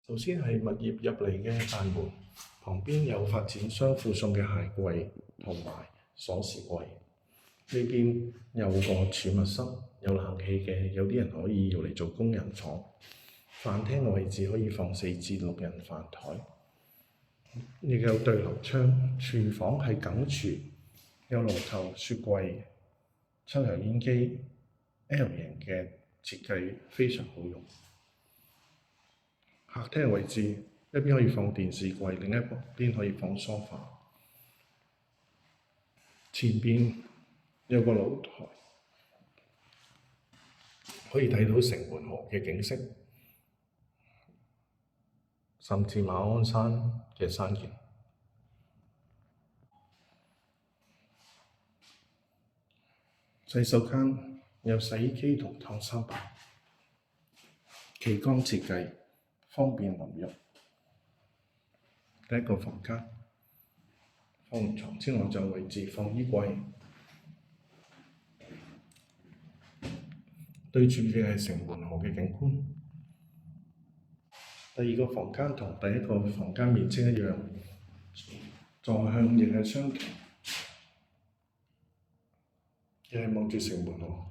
首先係物業入嚟嘅大門，旁邊有發展商附送嘅鞋櫃同埋鎖匙櫃。呢邊有個儲物室，有冷氣嘅，有啲人可以用嚟做工人房。飯廳嘅位置可以放4至6人飯台，亦有對流窗。廚房係梗廚，有爐頭、雪櫃、抽油煙機 ，L 型嘅設計非常好用。客廳嘅位置一邊可以放電視櫃，另一邊可以放梳化。前邊有個露台，可以睇到城門河嘅景色，甚至馬鞍山嘅山景。洗手間有洗衣機同燙衫板，企缸設計，方便淋浴。第一個房間放床之外就位置放衣櫃，對住嘅係城門河嘅景觀。第二個房間同第一個房間面積一樣，坐向亦係相同，亦係望住城門河。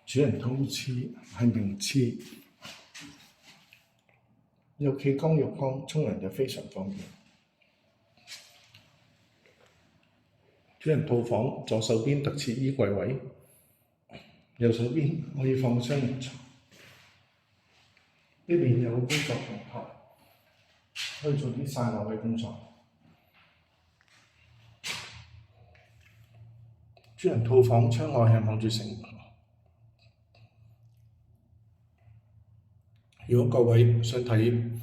主人套廁係名廁，有企缸浴缸，沖涼就非常方便。主人套房左手邊特設衣櫃位，右手邊可以放雙人床。呢邊有工作平台，可以做啲曬網嘅工作。主人套房窗外係望住城門河。如果各位想睇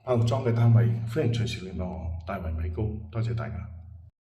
爆裝嘅單位，歡迎隨時聯絡我，大圍米高，多謝大家。